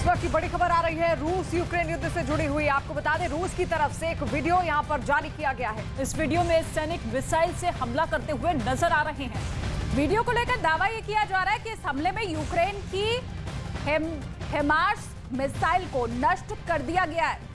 वक्त की बड़ी खबर आ रही है रूस यूक्रेन युद्ध से जुड़ी हुई। आपको बता दें रूस की तरफ से एक वीडियो यहां पर जारी किया गया है। इस वीडियो में सैनिक मिसाइल से हमला करते हुए नजर आ रहे हैं। वीडियो को लेकर दावा ये किया जा रहा है कि इस हमले में यूक्रेन की हेमार्स मिसाइल को नष्ट कर दिया गया है।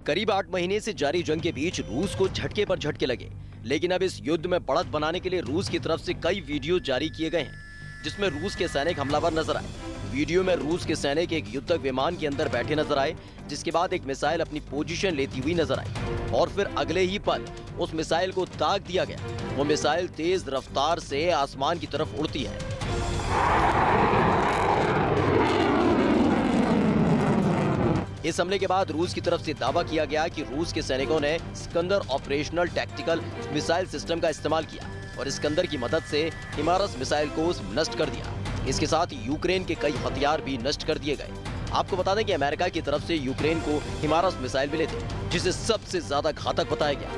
करीब 8 महीने से जारी जंग के बीच रूस को झटके पर झटके लगे, लेकिन अब इस युद्ध में बढ़त बनाने के लिए रूस की तरफ से कई वीडियो जारी किए गए हैं, जिसमें रूस के सैनिक हमलावर नजर आए। वीडियो में रूस के सैनिक एक युद्धक विमान के अंदर बैठे नजर आए, जिसके बाद एक मिसाइल अपनी पोजीशन लेती हुई नजर आई और फिर अगले ही पल उस मिसाइल को दाग दिया गया। वो मिसाइल तेज रफ्तार से आसमान की तरफ उड़ती है। इस हमले के बाद रूस की तरफ से दावा किया गया कि रूस के सैनिकों ने Iskander operational tactical missile system का इस्तेमाल किया और स्कंदर की मदद से हिमारस मिसाइल को नष्ट कर दिया। इसके साथ यूक्रेन के कई हथियार भी नष्ट कर दिए गए। आपको बता दें कि अमेरिका की तरफ से यूक्रेन को हिमारस मिसाइल मिले थे, जिसे सबसे ज्यादा घातक बताया गया।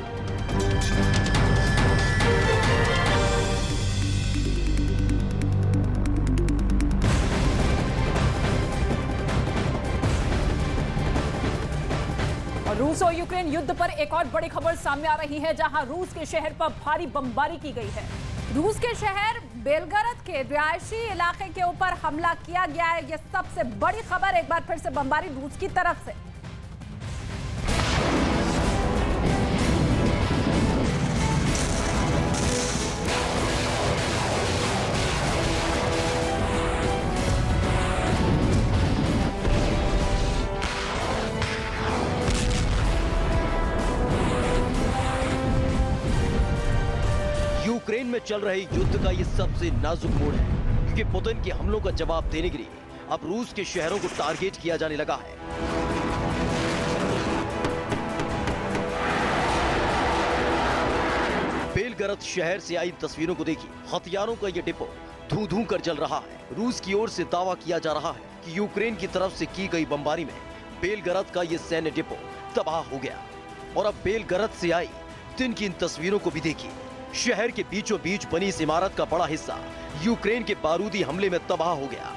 रूस और यूक्रेन युद्ध पर एक और बड़ी खबर सामने आ रही है, जहां रूस के शहर पर भारी बमबारी की गई है। रूस के शहर बेलगरद के रिहायशी इलाके के ऊपर हमला किया गया है। यह सबसे बड़ी खबर, एक बार फिर से बमबारी रूस की तरफ से। यूक्रेन में चल रहे युद्ध का ये सबसे नाजुक मोड़ है, क्योंकि पुतिन के हमलों का जवाब देने के लिए अब रूस के शहरों को टारगेट किया जाने लगा है। बेलगरद शहर से आई तस्वीरों को देखिए। हथियारों का ये डिपो धू धू कर जल रहा है। रूस की ओर से दावा किया जा रहा है कि यूक्रेन की तरफ से की गई बमबारी में बेलगरद का ये सैन्य डिपो तबाह हो गया। और अब बेलगरद से आई दिन की इन तस्वीरों को भी देखिए। शहर के बीचों बीच बनी इस इमारत का बड़ा हिस्सा यूक्रेन के बारूदी हमले में तबाह हो गया।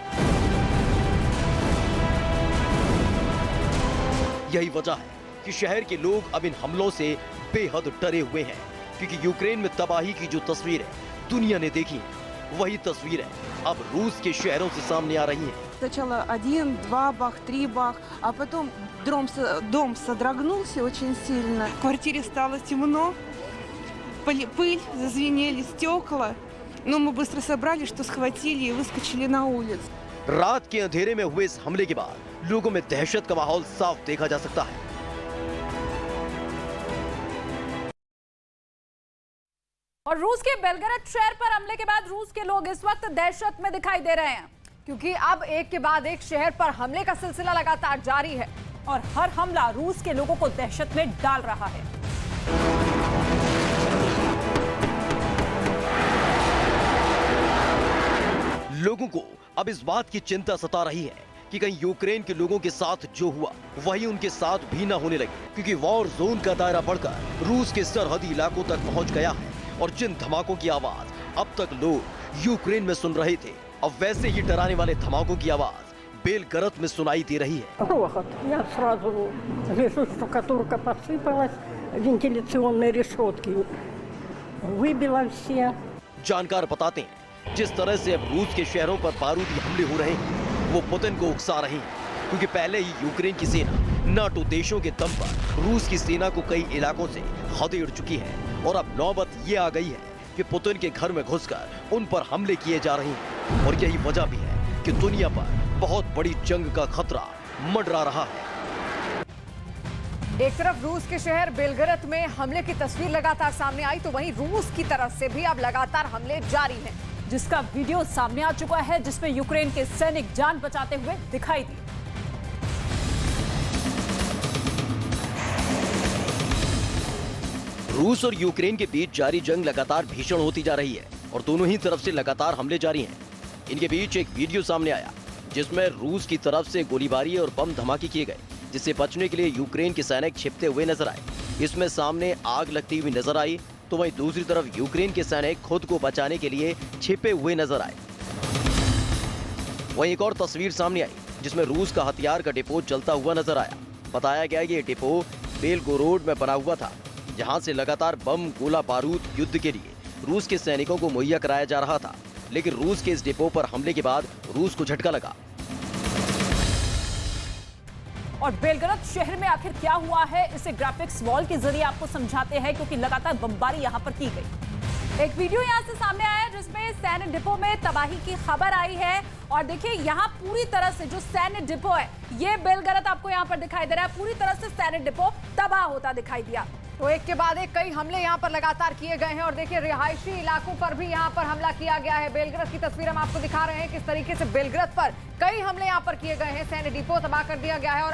यही वजह है कि शहर के लोग अब इन हमलों से बेहद डरे हुए हैं, क्योंकि यूक्रेन में तबाही की जो तस्वीरें दुनिया ने देखी, वही तस्वीरें अब रूस के शहरों से सामने आ रही हैं। Сначала 1, 2 бах, 3 бах, а потом дом содрогнулся очень сильно. В квартире стало темно. Пыль, зазвенели стекла, но мы быстро собрали, что схватили и выскочили на улицу. रात के अंधेरे में हुए इस हमले के बाद लोगों में दहशत का माहौल साफ देखा जा सकता है। और रूस के बेलगरद शहर पर हमले के बाद रूस के लोग इस वक्त दहशत में दिखाई दे रहे हैं, क्योंकि अब एक के बाद एक शहर पर हमले का सिलसिला लगातार जारी है और हर हमला रूस के लोगों को दहशत में डाल रहा है। लोगों को अब इस बात की चिंता सता रही है कि कहीं यूक्रेन के लोगों के साथ जो हुआ वही उनके साथ भी न होने लगे, क्योंकि वॉर जोन का दायरा बढ़कर रूस के सरहदी इलाकों तक पहुंच गया है और जिन धमाकों की आवाज अब तक लोग यूक्रेन में सुन रहे थे, अब वैसे ही डराने वाले धमाकों की आवाज बेलगरद में सुनाई दे रही है। Грохот. Я сразу вижу, штукатурка посыпалась, вентиляционные решетки выбило все. जानकार बताते हैं जिस तरह से अब रूस के शहरों पर बारूदी हमले हो रहे हैं, वो पुतिन को उकसा रहे हैं, क्योंकि पहले ही यूक्रेन की सेना नाटो देशों के दम पर रूस की सेना को कई इलाकों से खदेड़ चुकी है और अब नौबत ये आ गई है कि पुतिन के घर में घुसकर उन पर हमले किए जा रहे हैं। और यही वजह भी है कि दुनिया पर बहुत बड़ी जंग का खतरा मंडरा रहा है। एक तरफ रूस के शहर बेलगरद में हमले की तस्वीर लगातार सामने आई, तो वहीं रूस की तरफ से भी अब लगातार हमले जारी हैं, जिसका वीडियो सामने आ चुका है, जिसमें यूक्रेन के सैनिक जान बचाते हुए दिखाई दिए। रूस और यूक्रेन के बीच जारी जंग लगातार भीषण होती जा रही है और दोनों ही तरफ से लगातार हमले जारी हैं। इनके बीच एक वीडियो सामने आया जिसमें रूस की तरफ से गोलीबारी और बम धमाके किए गए, जिससे बचने के लिए यूक्रेन के सैनिक छिपते हुए नजर आए। इसमें सामने आग लगती हुई नजर आई तो वहीं दूसरी तरफ यूक्रेन के सैनिक खुद को बचाने के लिए छिपे हुए नजर आए। वहीं एक और तस्वीर सामने आई जिसमें रूस का हथियार का डिपो जलता हुआ नजर आया। बताया गया कि ये डिपो बेलगोरोड में बना हुआ था, जहां से लगातार बम, गोला बारूद युद्ध के लिए रूस के सैनिकों को मुहैया कराया जा रहा था। लेकिन रूस के इस डिपो पर हमले के बाद रूस को झटका लगा। और बेलगरद शहर में आखिर क्या हुआ है, इसे ग्राफिक्स वॉल के जरिए आपको समझाते हैं, क्योंकि लगातार बमबारी यहां पर की गई। एक वीडियो यहां से सामने आया है जिसमें सैन्य डिपो में तबाही की खबर आई है। और देखिए यहां पूरी तरह से जो सैन्य डिपो है, ये बेलगरद आपको यहां पर दिखाई दे रहा है, पूरी तरह से सैन्य डिपो तबाह होता दिखाई दिया। तो एक के बाद एक कई हमले यहाँ पर लगातार किए गए हैं और देखिए रिहायशी इलाकों पर भी यहाँ पर हमला किया गया है। बेलग्रद की तस्वीर हम आपको दिखा रहे हैं किस तरीके से बेलग्रद पर कई हमले यहाँ पर किए गए हैं। सैन्य डिपो तबाह कर दिया गया है और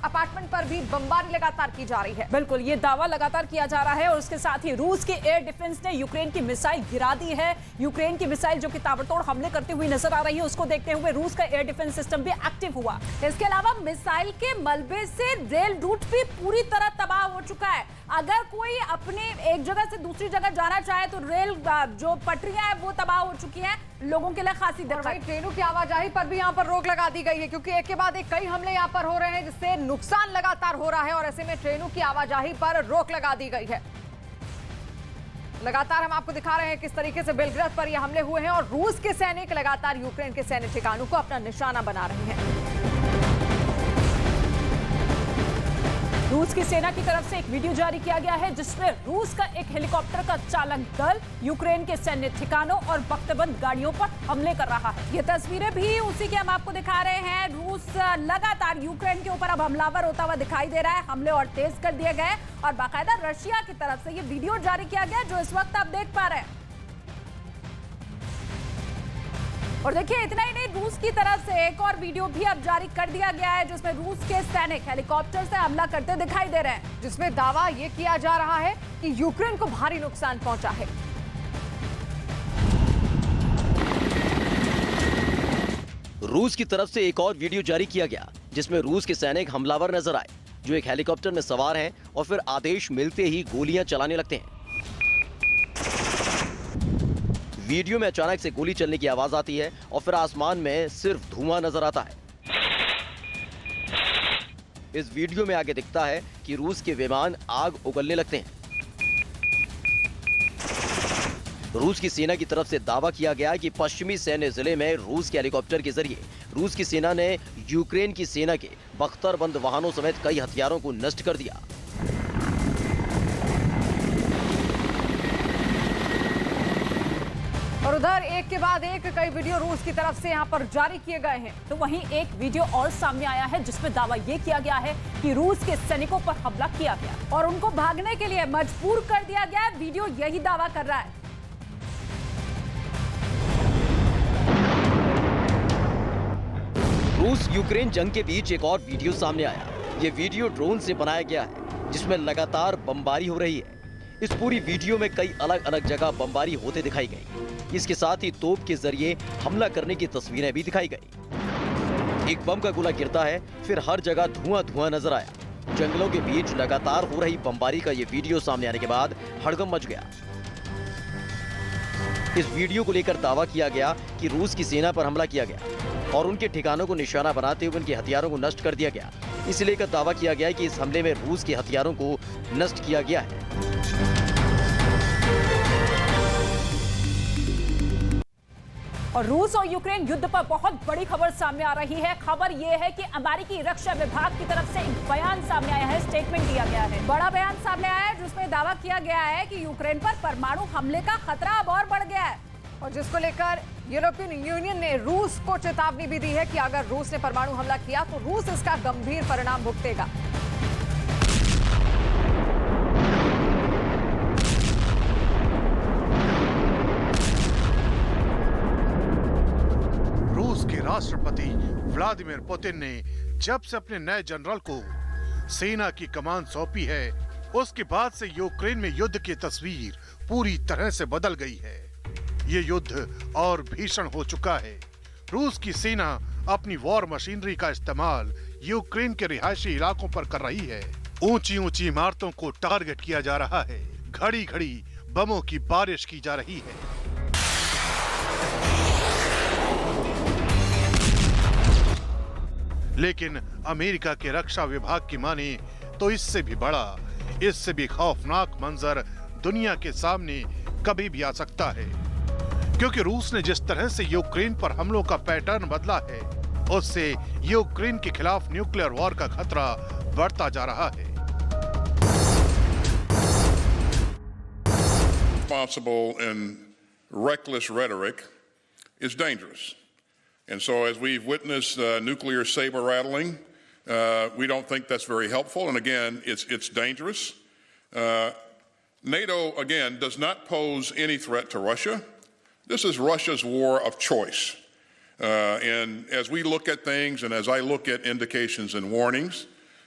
अपार्टमेंट पर भी बमबारी लगातार की जा रही है। बिल्कुल, ये दावा लगातार किया जा रहा है। और उसके साथ ही रूस के एयर डिफेंस ने यूक्रेन की मिसाइल गिरा दी है। यूक्रेन की मिसाइल जो कि ताबड़तोड़ हमले करते हुए नजर आ रही है, उसको देखते हुए रूस का एयर डिफेंस सिस्टम भी एक्टिव हुआ। इसके अलावा मिसाइल के मलबे से रेल रूट भी पूरी तरह तबाह हो चुका है। अगर कोई अपने एक जगह से दूसरी जगह जाना चाहे तो रेल जो पटरियां हैं वो तबाह हो चुकी हैं, लोगों के लिए खासी दिक्कत। ट्रेनों की आवाजाही पर भी यहाँ पर रोक लगा दी गई है, क्योंकि एक के बाद एक कई हमले यहाँ पर हो रहे हैं जिससे नुकसान लगातार हो रहा है और ऐसे में ट्रेनों की आवाजाही पर रोक लगा दी गई है। लगातार हम आपको दिखा रहे हैं किस तरीके से बेलग्रद पर यह हमले हुए हैं और रूस के सैनिक लगातार यूक्रेन के सैन्य ठिकानों को अपना निशाना बना रहे हैं। रूस की सेना की तरफ से एक वीडियो जारी किया गया है जिसमें रूस का एक हेलीकॉप्टर का चालक दल यूक्रेन के सैन्य ठिकानों और बख्तबंद गाड़ियों पर हमले कर रहा है। ये तस्वीरें भी उसी के हम आपको दिखा रहे हैं। रूस लगातार यूक्रेन के ऊपर अब हमलावर होता हुआ दिखाई दे रहा है। हमले और तेज कर दिए गए और बाकायदा रशिया की तरफ से ये वीडियो जारी किया गया जो इस वक्त आप देख पा रहे हैं। और देखिए इतना ही नहीं, रूस की तरफ से एक और वीडियो भी अब जारी कर दिया गया है जिसमें रूस के सैनिक हेलीकॉप्टर से हमला करते दिखाई दे रहे हैं, जिसमें दावा यह किया जा रहा है कि यूक्रेन को भारी नुकसान पहुंचा है। रूस की तरफ से एक और वीडियो जारी किया गया जिसमें रूस के सैनिक हमलावर नजर आए जो एक हेलीकॉप्टर में सवार हैं और फिर आदेश मिलते ही गोलियां चलाने लगते हैं। वीडियो में अचानक से गोली चलने की आवाज आती है और फिर आसमान में सिर्फ धुआं नजर आता है। इस वीडियो में आगे दिखता है कि रूस के विमान आग उगलने लगते हैं। रूस की सेना की तरफ से दावा किया गया कि पश्चिमी सैन्य जिले में रूस के हेलीकॉप्टर के जरिए रूस की सेना ने यूक्रेन की सेना के बख्तरबंद वाहनों समेत कई हथियारों को नष्ट कर दिया। और उधर एक के बाद एक कई वीडियो रूस की तरफ से यहाँ पर जारी किए गए हैं। तो वहीं एक वीडियो और सामने आया है जिसमें दावा यह किया गया है कि रूस के सैनिकों पर हमला किया गया और उनको भागने के लिए मजबूर कर दिया गया। वीडियो यही दावा कर रहा है। रूस यूक्रेन जंग के बीच एक और वीडियो सामने आया। ये वीडियो ड्रोन से बनाया गया है जिसमें लगातार बमबारी हो रही है। इस पूरी वीडियो में कई अलग अलग जगह बमबारी होते दिखाई गई। इसके साथ ही तोप के जरिए हमला करने की तस्वीरें भी दिखाई गई। एक बम का गोला गिरता है, फिर हर जगह धुआं धुआं नजर आया। जंगलों के बीच लगातार हो रही बमबारी का ये वीडियो सामने आने के बाद हड़कंप मच गया। इस वीडियो को लेकर दावा किया गया कि रूस की सेना पर हमला किया गया और उनके ठिकानों को निशाना बनाते हुए उनके हथियारों को नष्ट कर दिया गया। इसे लेकर दावा किया गया कि इस हमले में रूस के हथियारों को नष्ट किया गया है। और रूस और यूक्रेन युद्ध पर बहुत बड़ी खबर सामने आ रही है। खबर यह है कि अमेरिकी रक्षा विभाग की तरफ से एक बयान सामने आया है, स्टेटमेंट दिया गया है। बड़ा बयान सामने आया है जिसमें दावा किया गया है कि यूक्रेन पर परमाणु हमले का खतरा अब और बढ़ गया है और जिसको लेकर यूरोपियन यूनियन ने रूस को चेतावनी भी दी है कि अगर रूस ने परमाणु हमला किया तो रूस इसका गंभीर परिणाम भुगतेगा। राष्ट्रपति व्लादिमीर पुतिन ने जब से अपने नए जनरल को सेना की कमान सौंपी है, उसके बाद से यूक्रेन में युद्ध की तस्वीर पूरी तरह से बदल गई है। ये युद्ध और भीषण हो चुका है। रूस की सेना अपनी वॉर मशीनरी का इस्तेमाल यूक्रेन के रिहायशी इलाकों पर कर रही है। ऊंची ऊंची इमारतों को टारगेट किया जा रहा है। घड़ी घड़ी बमों की बारिश की जा रही है। लेकिन अमेरिका के रक्षा विभाग की माने तो इससे भी बड़ा, इससे भी खौफनाक मंजर दुनिया के सामने कभी भी आ सकता है, क्योंकि रूस ने जिस तरह से यूक्रेन पर हमलों का पैटर्न बदला है, उससे यूक्रेन के खिलाफ न्यूक्लियर वॉर का खतरा बढ़ता जा रहा है। Responsible and reckless rhetoric is dangerous. And so as we've witnessed nuclear saber rattling, we don't think that's very helpful. And again, it's dangerous. NATO, again, does not pose any threat to Russia. This is Russia's war of choice. And as we look at things and as I look at indications and warnings,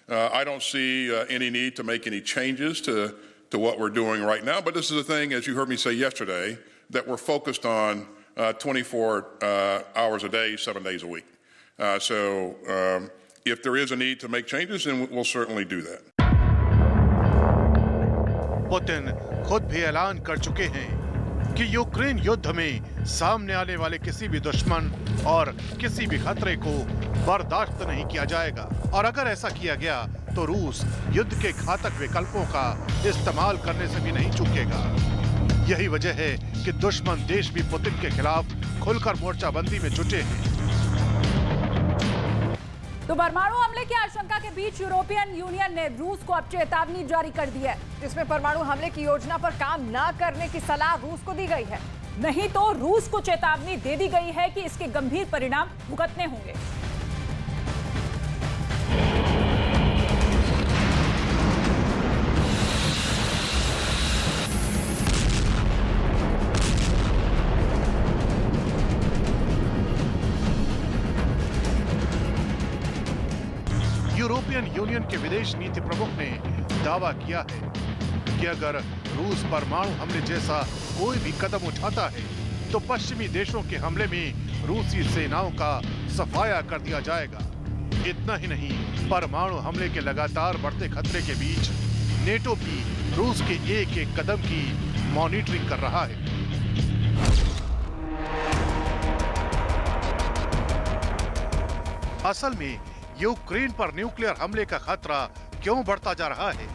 I don't see any need to make any changes to what we're doing right now. But this is a thing, as you heard me say yesterday, that we're focused on 24 hours a day, 7 days a week. So if there is a need to make changes, then we'll certainly do that. Putin खुद भी ऐलान कर चुके हैं कि Ukraine युद्ध में सामने आने वाले किसी भी दुश्मन और किसी भी खतरे को बर्दाश्त नहीं किया जाएगा, और अगर ऐसा किया गया तो रूस युद्ध के घातक विकल्पों का इस्तेमाल करने से भी नहीं चूकेगा। यही वजह है कि दुश्मन देश भी पुतिन के खिलाफ खुलकर मोर्चाबंदी में जुटे हैं। तो परमाणु हमले की आशंका के बीच यूरोपियन यूनियन ने रूस को अब चेतावनी जारी कर दी है, जिसमें परमाणु हमले की योजना पर काम न करने की सलाह रूस को दी गई है। नहीं तो रूस को चेतावनी दे दी गई है कि इसके गंभीर परिणाम भुगतने होंगे। यूरोपियन यूनियन के विदेश नीति प्रमुख ने दावा किया है कि अगर रूस परमाणु हमले जैसा कोई भी कदम उठाता है तो पश्चिमी देशों के हमले में रूसी सेनाओं का सफाया कर दिया जाएगा। इतना ही नहीं, परमाणु हमले के लगातार बढ़ते खतरे के बीच नेटो भी रूस के एक एक कदम की मॉनिटरिंग कर रहा है। असल में यूक्रेन पर न्यूक्लियर हमले का खतरा क्यों बढ़ता जा रहा है,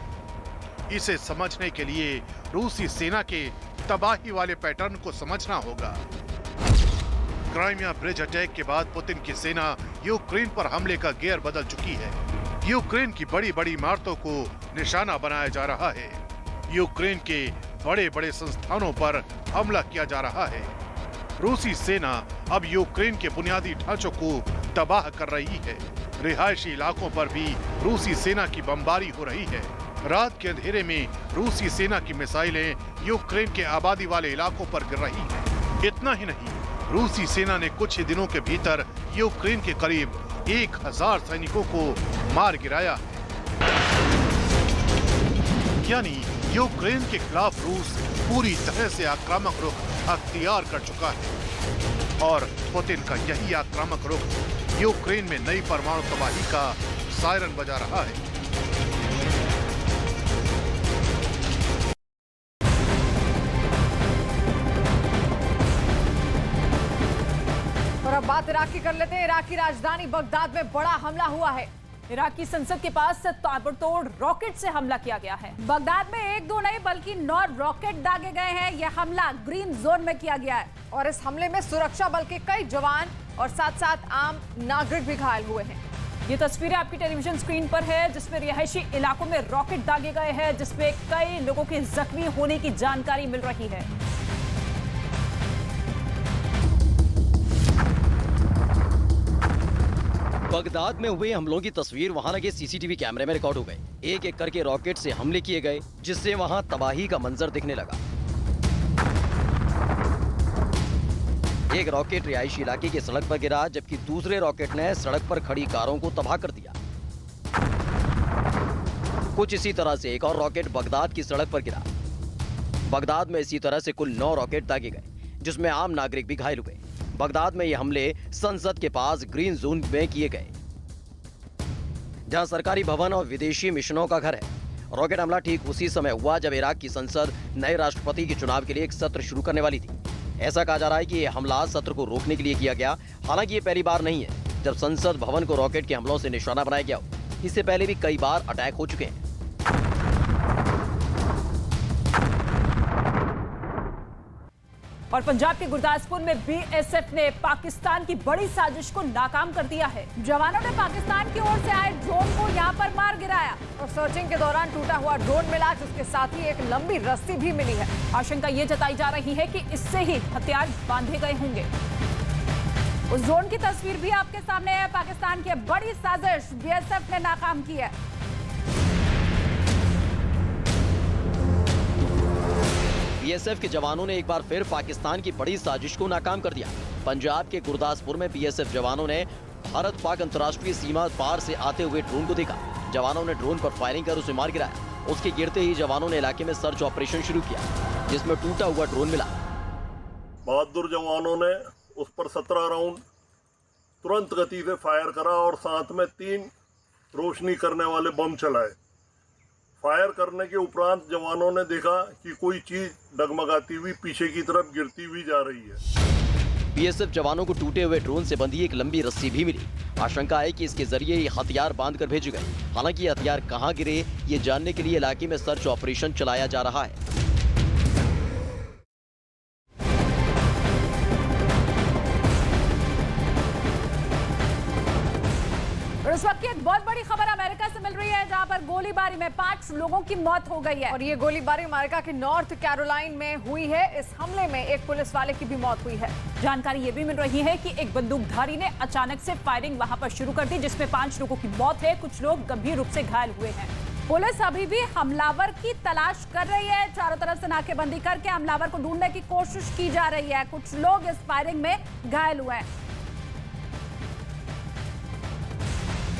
इसे समझने के लिए रूसी सेना के तबाही वाले पैटर्न को समझना होगा। क्राइमिया ब्रिज अटैक के बाद पुतिन की सेना यूक्रेन पर हमले का गियर बदल चुकी है। यूक्रेन की बड़ी बड़ी इमारतों को निशाना बनाया जा रहा है। यूक्रेन के बड़े बड़े संस्थानों पर हमला किया जा रहा है। रूसी सेना अब यूक्रेन के बुनियादी ढांचों को तबाह कर रही है। रिहायशी इलाकों पर भी रूसी सेना की बमबारी हो रही है। रात के अंधेरे में रूसी सेना की मिसाइलें यूक्रेन के आबादी वाले इलाकों पर गिर रही हैं। इतना ही नहीं, रूसी सेना ने कुछ ही दिनों के भीतर यूक्रेन के करीब 1000 सैनिकों को मार गिराया है। यानी यूक्रेन के खिलाफ रूस पूरी तरह से आक्रामक रुख अख्तियार कर चुका है, और पुतिन का यही आक्रामक रुख यूक्रेन में नई परमाणु तबाही का सायरन बजा रहा है। और अब बात इराक की कर लेते हैं। इराकी राजधानी बगदाद में बड़ा हमला हुआ है। इराकी संसद के पास ताबड़तोड़ रॉकेट से हमला किया गया है। बगदाद में 1-2 नहीं बल्कि 9 रॉकेट दागे गए हैं। यह हमला ग्रीन जोन में किया गया है, और इस हमले में सुरक्षा बल के कई जवान और साथ साथ आम नागरिक भी घायल हुए हैं। ये तस्वीरें आपकी टेलीविजन स्क्रीन पर है, जिसमें रिहायशी इलाकों में रॉकेट दागे गए हैं, जिसमें कई लोगों के जख्मी होने की जानकारी मिल रही है। बगदाद में हुए हमलों की तस्वीर वहां लगे सीसीटीवी कैमरे में रिकॉर्ड हो गए। एक एक करके रॉकेट से हमले किए गए, जिससे वहां तबाही का मंजर दिखने लगा। एक रॉकेट रिहायशी इलाके की सड़क पर गिरा, जबकि दूसरे रॉकेट ने सड़क पर खड़ी कारों को तबाह कर दिया। कुछ इसी तरह से एक और रॉकेट बगदाद की सड़क पर गिरा। बगदाद में इसी तरह से कुल 9 रॉकेट दागे गए, जिसमें आम नागरिक भी घायल हुए। बगदाद में ये हमले संसद के पास ग्रीन जोन में किए गए, जहां सरकारी भवन और विदेशी मिशनों का घर है। रॉकेट हमला ठीक उसी समय हुआ जब इराक की संसद नए राष्ट्रपति के चुनाव के लिए एक सत्र शुरू करने वाली थी। ऐसा कहा जा रहा है कि ये हमला सत्र को रोकने के लिए किया गया। हालांकि ये पहली बार नहीं है जब संसद भवन को रॉकेट के हमलों से निशाना बनाया गया हो। इससे पहले भी कई बार अटैक हो चुके हैं। और पंजाब के गुरदासपुर में बीएसएफ ने पाकिस्तान की बड़ी साजिश को नाकाम कर दिया है। जवानों ने पाकिस्तान की ओर से आए ड्रोन को यहां पर मार गिराया और सर्चिंग के दौरान टूटा हुआ ड्रोन मिला, जिसके साथ ही एक लंबी रस्सी भी मिली है। आशंका ये जताई जा रही है कि इससे ही हथियार बांधे गए होंगे। उस ड्रोन की तस्वीर भी आपके सामने है। पाकिस्तान की बड़ी साजिश बीएसएफ ने नाकाम की है। बीएसएफ के जवानों ने एक बार फिर पाकिस्तान की बड़ी साजिश को नाकाम कर दिया। पंजाब के गुरदासपुर में बीएसएफ जवानों ने भारत पाक अंतर्राष्ट्रीय सीमा पार से आते हुए ड्रोन को देखा। जवानों ने ड्रोन पर फायरिंग कर उसे मार गिराया। उसके गिरते ही जवानों ने इलाके में सर्च ऑपरेशन शुरू किया, जिसमें टूटा हुआ ड्रोन मिला। बहादुर जवानों ने उस पर 17 राउंड तुरंत गति से फायर करा और साथ में 3 रोशनी करने वाले बम चलाए। फायर करने के उपरांत जवानों ने देखा कि कोई चीज डगमगाती हुई पीछे की तरफ गिरती हुई जा रही है। बीएसएफ जवानों को टूटे हुए ड्रोन से बंधी एक लंबी रस्सी भी मिली। आशंका है कि इसके जरिए ये हथियार बांध कर भेजे गए। हालांकि ये हथियार कहां गिरे, ये जानने के लिए इलाके में सर्च ऑपरेशन चलाया जा रहा है। इस वक्त की एक बहुत बड़ी खबर अमेरिका से मिल रही है, जहां पर गोलीबारी में 5 लोगों की मौत हो गई है। और ये गोलीबारी अमेरिका के नॉर्थ कैरोलाइन में हुई है। इस हमले में एक पुलिस वाले की भी मौत हुई है। जानकारी ये भी मिल रही है कि एक बंदूकधारी ने अचानक से फायरिंग वहां पर शुरू कर दी, जिसमें 5 लोगों की मौत है। कुछ लोग गंभीर रूप से घायल हुए हैं। पुलिस अभी भी हमलावर की तलाश कर रही है। चारों तरफ से नाकेबंदी करके हमलावर को ढूंढने की कोशिश की जा रही है। कुछ लोग इस फायरिंग में घायल हुए हैं।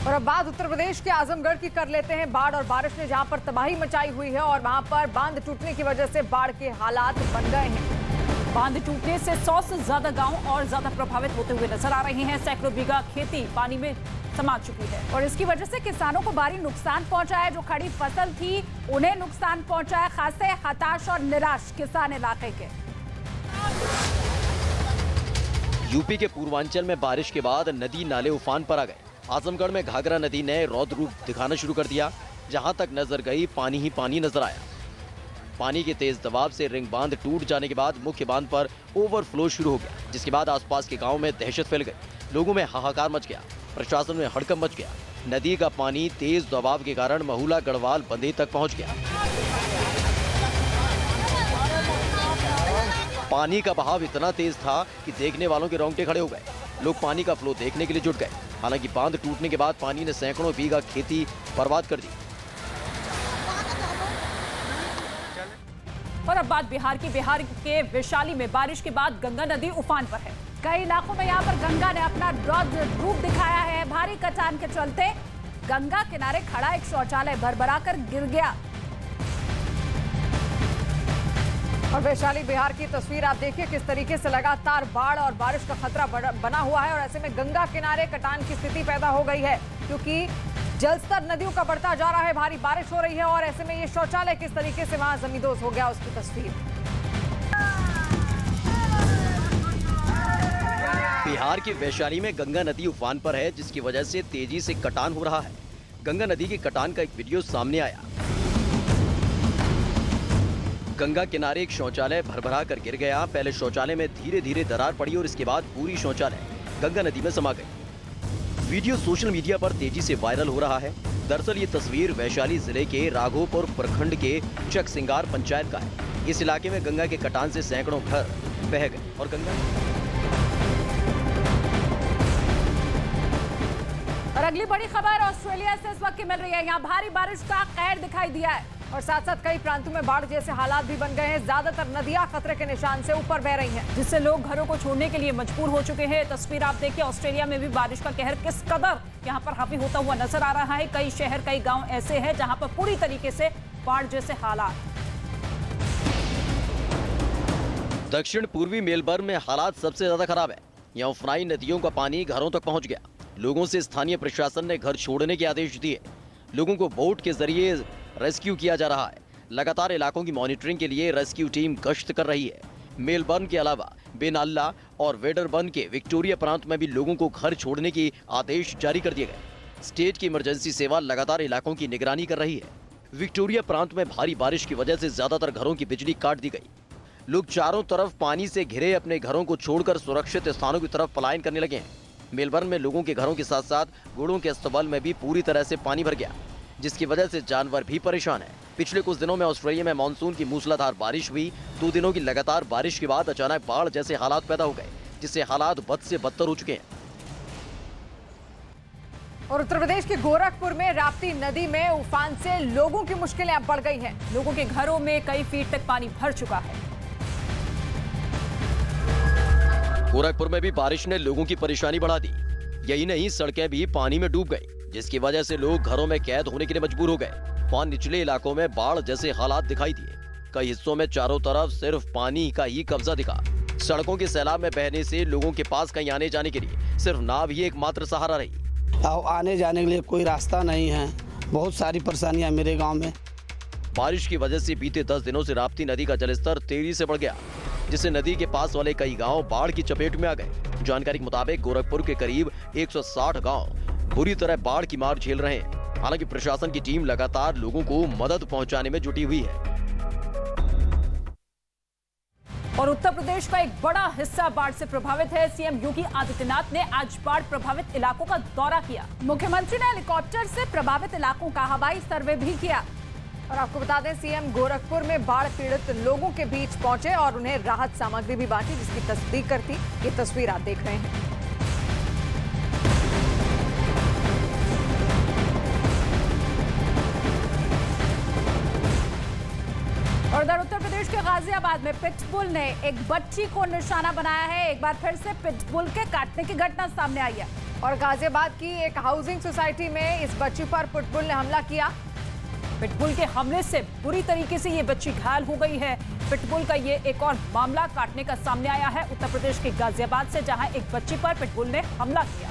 और अब बात उत्तर प्रदेश के आजमगढ़ की कर लेते हैं। बाढ़ और बारिश ने जहां पर तबाही मचाई हुई है और वहां पर बांध टूटने की वजह से बाढ़ के हालात बन गए हैं। बांध टूटने से 100 से ज्यादा गांव और ज्यादा प्रभावित होते हुए नजर आ रहे हैं। सैकड़ों बीघा खेती पानी में समा चुकी है और इसकी वजह से किसानों को भारी नुकसान पहुंचा है। जो खड़ी फसल थी उन्हें नुकसान पहुंचा है। खासे हताश और निराश किसान इलाके के। यूपी के पूर्वांचल में बारिश के बाद नदी नाले उफान पर आ गए। आजमगढ़ में घाघरा नदी ने रौद्र रूप दिखाना शुरू कर दिया। जहां तक नजर गई पानी ही पानी नजर आया। पानी के तेज दबाव से रिंग बांध टूट जाने के बाद मुख्य बांध पर ओवरफ्लो शुरू हो गया, जिसके बाद आसपास के गांव में दहशत फैल गई। लोगों में हाहाकार मच गया। प्रशासन में हड़कंप मच गया। नदी का पानी तेज दबाव के कारण महुला गढ़वाल बंधे तक पहुंच गया। पानी का बहाव इतना तेज था कि देखने वालों के रोंगटे खड़े हो गए। लोग पानी का फ्लो देखने के लिए जुट गए। हालांकि बांध टूटने के बाद पानी ने सैकड़ों बीघा खेती बर्बाद कर दी। और अब बात बिहार की। बिहार के वैशाली में बारिश के बाद गंगा नदी उफान पर है। कई इलाकों में यहाँ पर गंगा ने अपना रौद्र रूप दिखाया है। भारी कटान के चलते गंगा किनारे खड़ा एक शौचालय भरभरा कर गिर गया। और वैशाली बिहार की तस्वीर आप देखिए, किस तरीके से लगातार बाढ़ और बारिश का खतरा बना हुआ है। और ऐसे में गंगा किनारे कटान की स्थिति पैदा हो गई है, क्योंकि जलस्तर नदियों का बढ़ता जा रहा है। भारी बारिश हो रही है और ऐसे में ये शौचालय किस तरीके से वहां जमींदोज हो गया, उसकी तस्वीर। बिहार के वैशाली में गंगा नदी उफान पर है, जिसकी वजह से तेजी से कटान हो रहा है। गंगा नदी के कटान का एक वीडियो सामने आया। गंगा किनारे एक शौचालय भरभरा कर गिर गया। पहले शौचालय में धीरे धीरे दरार पड़ी और इसके बाद पूरी शौचालय गंगा नदी में समा गई। वीडियो सोशल मीडिया पर तेजी से वायरल हो रहा है। दरअसल ये तस्वीर वैशाली जिले के राघोपुर प्रखंड के चक सिंगार पंचायत का है। इस इलाके में गंगा के कटान से सैकड़ों घर बह गए और और अगली बड़ी खबर ऑस्ट्रेलिया से इस वक्त मिल रही है। यहाँ भारी बारिश का कहर दिखाई दिया है और साथ साथ कई प्रांतों में बाढ़ जैसे हालात भी बन गए हैं। ज्यादातर नदियां खतरे के निशान से ऊपर बह रही हैं, जिससे लोग घरों को छोड़ने के लिए मजबूर हो चुके हैं। तस्वीर आप देखिए, ऑस्ट्रेलिया में भी बारिश का कहर किस कदर यहाँ पर हावी होता हुआ नजर आ रहा है। कई शहर कई गांव ऐसे हैं जहां पर पूरी तरीके से बाढ़ जैसे हालात। दक्षिण पूर्वी मेलबर्न में हालात सबसे ज्यादा खराब है। यहाँ उफनाई नदियों का पानी घरों तक पहुंच गया। लोगों से स्थानीय प्रशासन ने घर छोड़ने के आदेश दिए। लोगों को बोट के जरिए रेस्क्यू किया जा रहा है। लगातार इलाकों की मॉनिटरिंग के लिए रेस्क्यू टीम गश्त कर रही है। मेलबर्न के अलावा बेनाल्ला और वेडरबर्न के विक्टोरिया प्रांत में भी लोगों को घर छोड़ने के आदेश जारी कर दिए गए। स्टेट की इमरजेंसी सेवा लगातार इलाकों की निगरानी कर रही है। विक्टोरिया प्रांत में भारी बारिश की वजह से ज्यादातर घरों की बिजली काट दी गई। लोग चारों तरफ पानी से घिरे अपने घरों को छोड़कर सुरक्षित स्थानों की तरफ पलायन करने लगे हैं। मेलबर्न में लोगों के घरों के साथ साथ घोड़ों के अस्तबल में भी पूरी तरह से पानी भर गया, जिसकी वजह से जानवर भी परेशान हैं। पिछले कुछ दिनों में ऑस्ट्रेलिया में मानसून की मूसलाधार बारिश हुई। 2 दिनों की लगातार बारिश के बाद अचानक बाढ़ जैसे हालात पैदा हो गए, जिससे हालात बद से बदतर हो चुके हैं। और उत्तर प्रदेश के गोरखपुर में राप्ती नदी में उफान से लोगों की मुश्किलें अब बढ़ गई हैं। लोगों के घरों में कई फीट तक पानी भर चुका है। गोरखपुर में भी बारिश ने लोगों की परेशानी बढ़ा दी। यही नहीं, सड़कें भी पानी में डूब गई, जिसकी वजह से लोग घरों में कैद होने के लिए मजबूर हो गए। वहां निचले इलाकों में बाढ़ जैसे हालात दिखाई दिए। कई हिस्सों में चारों तरफ सिर्फ पानी का ही कब्जा दिखा। सड़कों के सैलाब में बहने से लोगों के पास कहीं आने जाने के लिए सिर्फ नाव ही एकमात्र सहारा रही। आने जाने के लिए कोई रास्ता नहीं है। बहुत सारी परेशानियां मेरे गांव में। बारिश की वजह से बीते 10 दिनों से राप्ती नदी का जलस्तर तेजी से बढ़ गया, जिससे नदी के पास वाले कई गांव बाढ़ की चपेट में आ गए। जानकारी के मुताबिक गोरखपुर के करीब 160 गांव बुरी तरह बाढ़ की मार झेल रहे हैं। हालांकि प्रशासन की टीम लगातार लोगों को मदद पहुंचाने में जुटी हुई है। और उत्तर प्रदेश का एक बड़ा हिस्सा बाढ़ से प्रभावित है। सीएम योगी आदित्यनाथ ने आज बाढ़ प्रभावित इलाकों का दौरा किया। मुख्यमंत्री ने हेलीकॉप्टर से प्रभावित इलाकों का हवाई सर्वे भी किया। और आपको बता दें, सीएम गोरखपुर में बाढ़ पीड़ित लोगों के बीच पहुंचे और उन्हें राहत सामग्री भी बांटी, जिसकी तस्दीक करती ये तस्वीर आप देख रहे हैं। और उधर उत्तर प्रदेश के गाजियाबाद में पिटबुल ने एक बच्ची को निशाना बनाया है। एक बार फिर से पिटबुल के काटने की घटना सामने आई है। और गाजियाबाद की एक हाउसिंग सोसाइटी में इस बच्ची पर पिटबुल ने हमला किया। पिटबुल के हमले से बुरी तरीके से ये बच्ची घायल हो गई है। पिटबुल का ये एक और मामला काटने का सामने आया है उत्तर प्रदेश के गाजियाबाद से, जहां एक बच्ची पर पिटबुल ने हमला किया।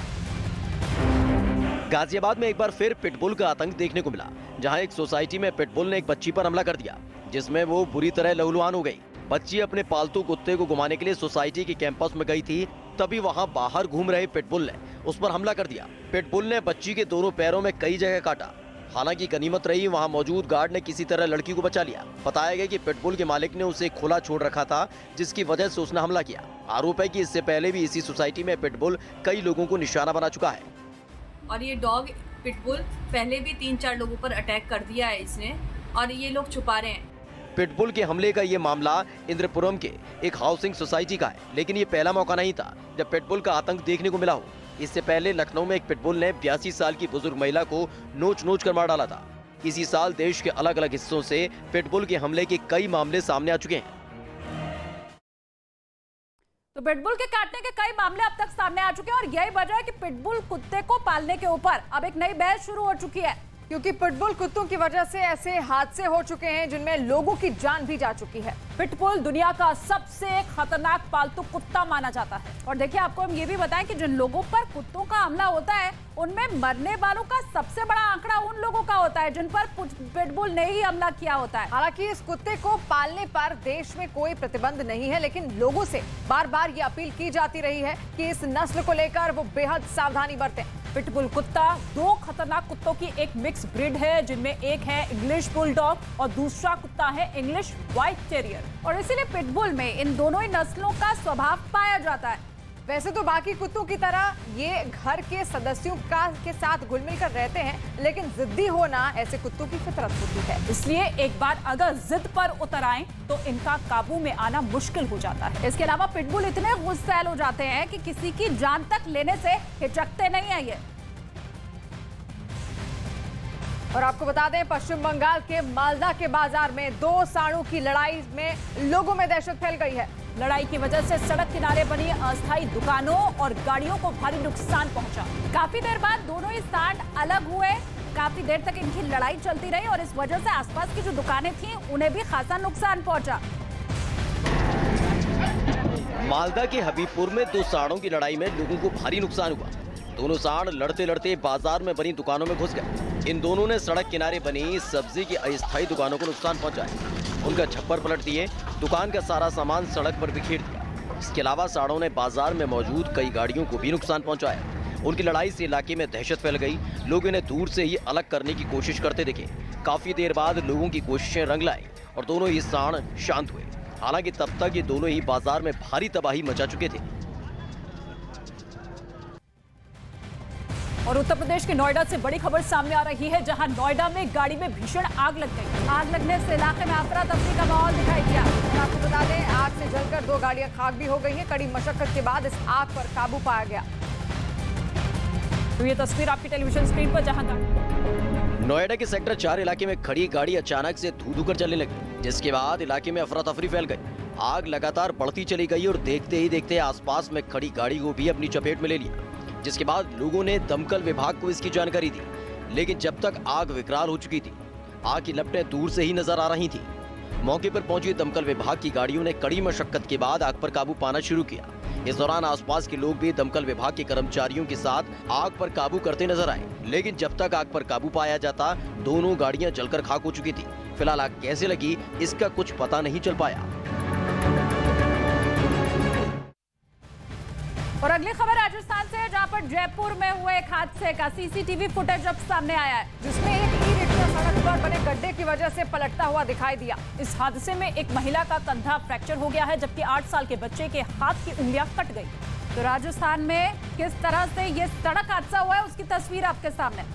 गाजियाबाद में एक बार फिर पिटबुल का आतंक देखने को मिला, जहां एक सोसाइटी में पिटबुल ने एक बच्ची पर हमला कर दिया, जिसमें वो बुरी तरह लहूलुहान हो गई। बच्ची अपने पालतू कुत्ते को घुमाने के लिए सोसाइटी के कैंपस में गई थी, तभी वहां बाहर घूम रहे पिटबुल ने उस पर हमला कर दिया। पिटबुल ने बच्ची के दोनों पैरों में कई जगह काटा। हालांकि गनीमत रही, वहां मौजूद गार्ड ने किसी तरह लड़की को बचा लिया। बताया गया कि पिटबुल के मालिक ने उसे खुला छोड़ रखा था, जिसकी वजह से उसने हमला किया। आरोप है कि इससे पहले भी इसी सोसाइटी में पिटबुल कई लोगों को निशाना बना चुका है। और ये डॉग पिटबुल पहले भी 3-4 लोगों पर अटैक कर दिया है इसने, और ये लोग छुपा रहे हैं। पिटबुल के हमले का ये मामला इंद्रपुरम के एक हाउसिंग सोसाइटी का है, लेकिन ये पहला मौका नहीं था जब पिटबुल का आतंक देखने को मिला हो। इससे पहले लखनऊ में एक पिटबुल ने 82 साल की बुजुर्ग महिला को नोच कर मार डाला था। इसी साल देश के अलग अलग हिस्सों से पिटबुल के हमले के कई मामले सामने आ चुके हैं। तो पिटबुल के काटने के कई मामले अब तक सामने आ चुके हैं और यही वजह है कि पिटबुल कुत्ते को पालने के ऊपर अब एक नई बहस शुरू हो चुकी है, क्योंकि पिटबुल कुत्तों की वजह से ऐसे हादसे हो चुके हैं जिनमें लोगों की जान भी जा चुकी है। पिटबुल दुनिया का सबसे खतरनाक पालतू कुत्ता माना जाता है। और देखिए, आपको हम ये भी बताएं कि जिन लोगों पर कुत्तों का हमला होता है उनमें मरने वालों का सबसे बड़ा आंकड़ा उन लोगों का होता है जिन पर पिटबुल ने ही हमला किया होता है। हालांकि इस कुत्ते को पालने पर देश में कोई प्रतिबंध नहीं है, लेकिन लोगों से बार बार ये अपील की जाती रही है कि इस नस्ल को लेकर वो बेहद सावधानी बरतें। पिटबुल कुत्ता 2 खतरनाक कुत्तों की एक मिक्स ब्रीड है, जिनमें एक है इंग्लिश बुलडॉग और दूसरा कुत्ता है इंग्लिश व्हाइट टेरियर। और इसीलिए पिटबुल में इन दोनों ही नस्लों का स्वभाव पाया जाता है। वैसे तो बाकी कुत्तों की तरह ये घर के सदस्यों के साथ घुल मिल कर रहते हैं, लेकिन जिद्दी होना ऐसे कुत्तों की फितरत होती है। इसलिए एक बार अगर जिद पर उतर आए तो इनका काबू में आना मुश्किल हो जाता है। इसके अलावा पिटबुल इतने गुस्सैल हो जाते हैं कि किसी की जान तक लेने से हिचकते नहीं है ये। और आपको बता दें, पश्चिम बंगाल के मालदा के बाजार में 2 सांडों की लड़ाई में लोगों में दहशत फैल गई है। लड़ाई की वजह से सड़क किनारे बनी अस्थायी दुकानों और गाड़ियों को भारी नुकसान पहुंचा। काफी देर बाद दोनों ही सांड अलग हुए। काफी देर तक इनकी लड़ाई चलती रही और इस वजह से आसपास की जो दुकानें थीं उन्हें भी खासा नुकसान पहुंचा। मालदा के हबीबपुर में 2 सांडों की लड़ाई में लोगों को भारी नुकसान हुआ। दोनों सांड लड़ते लड़ते बाजार में बनी दुकानों में घुस गए, इन दोनों ने सड़क किनारे बनी सब्जी की अस्थायी दुकानों को नुकसान पहुंचाया। उनका छप्पर पलट दिए, दुकान का सारा सामान सड़क पर बिखेर दिया। इसके अलावा साड़ों ने बाजार में मौजूद कई गाड़ियों को भी नुकसान पहुंचाया। उनकी लड़ाई से इलाके में दहशत फैल गई। लोग इन्हें दूर से ही अलग करने की कोशिश करते दिखे। काफी देर बाद लोगों की कोशिशें रंग लाई और दोनों ही सांड शांत हुए। हालांकि तब तक ये दोनों ही बाजार में भारी तबाही मचा चुके थे। और उत्तर प्रदेश के नोएडा से बड़ी खबर सामने आ रही है, जहां नोएडा में गाड़ी में भीषण आग लग गई। आग लगने से इलाके में अफरा तफरी का माहौल दिखाई दिया। आपको बता दें, आग से जलकर 2 गाड़ियां खाक भी हो गई हैं। कड़ी मशक्कत के बाद इस आग पर काबू पाया गया। तो ये तस्वीर आपकी टेलीविजन स्क्रीन पर, जहां नोएडा के सेक्टर 4 इलाके में खड़ी गाड़ी अचानक से धू-धू कर चलने लगी, जिसके बाद इलाके में अफरा तफरी फैल गई। आग लगातार बढ़ती चली गई और देखते ही देखते आसपास में खड़ी गाड़ी को भी अपनी चपेट में ले लिया, जिसके बाद लोगों ने दमकल विभाग को इसकी जानकारी दी। लेकिन जब तक आग विकराल हो चुकी थी, आग की लपटें दूर से ही नजर आ रही थी। मौके पर पहुंची दमकल विभाग की गाड़ियों ने कड़ी मशक्कत के बाद आग पर काबू पाना शुरू किया। इस दौरान आसपास के लोग भी दमकल विभाग के कर्मचारियों के साथ आग पर काबू करते नजर आए। लेकिन जब तक आग पर काबू पाया जाता, दोनों गाड़ियां जलकर खाक हो चुकी थी। फिलहाल आग कैसे लगी, इसका कुछ पता नहीं चल पाया। और अगली खबर राजस्थान से है, जहां पर जयपुर में हुए एक हादसे का सीसीटीवी फुटेज अब सामने आया है, जिसमें एक ई-रिक्शा सड़क पर बने गड्ढे की वजह से पलटता हुआ दिखाई दिया। इस हादसे में एक महिला का कंधा फ्रैक्चर हो गया है, जबकि 8 साल के बच्चे के हाथ की उंगलियां कट गई। तो राजस्थान में किस तरह से ये सड़क हादसा हुआ है, उसकी तस्वीर आपके सामने।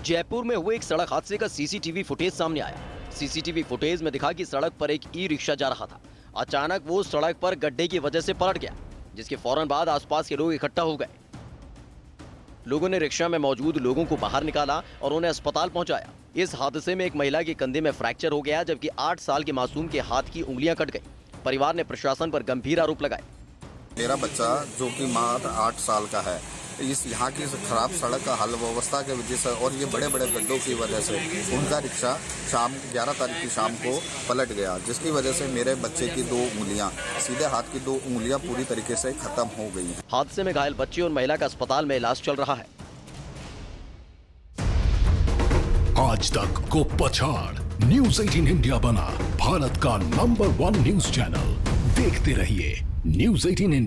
जयपुर में हुए एक सड़क हादसे का सीसीटीवी फुटेज सामने आया। सीसीटीवी फुटेज में दिखा कि सड़क पर एक ई रिक्शा जा रहा था। अचानक वो सड़क पर गड्ढे की वजह से पलट गया, जिसके फौरन बाद आसपास के लोग इकट्ठा हो गए। लोगों ने रिक्शा में मौजूद लोगों को बाहर निकाला और उन्हें अस्पताल पहुंचाया। इस हादसे में एक महिला के कंधे में फ्रैक्चर हो गया, जबकि 8 साल के मासूम के हाथ की उंगलियां कट गई। परिवार ने प्रशासन पर गंभीर आरोप लगाए। मेरा बच्चा जो कि मात्र 8 साल का है, इस यहाँ की खराब सड़क का हाल व्यवस्था के वजह से और ये बड़े बड़े गड्ढों की वजह से उनका रिक्शा शाम 11 तारीख की शाम को पलट गया, जिसकी वजह से मेरे बच्चे की 2 उंगलियां, सीधे हाथ की 2 उंगलियां पूरी तरीके से खत्म हो गई हैं। हादसे में घायल बच्चे और महिला का अस्पताल में इलाज चल रहा है। आज तक को पछाड़, न्यूज़ 18 इंडिया बना भारत का नंबर 1 न्यूज चैनल। देखते रहिए न्यूज़ 18 इंडिया।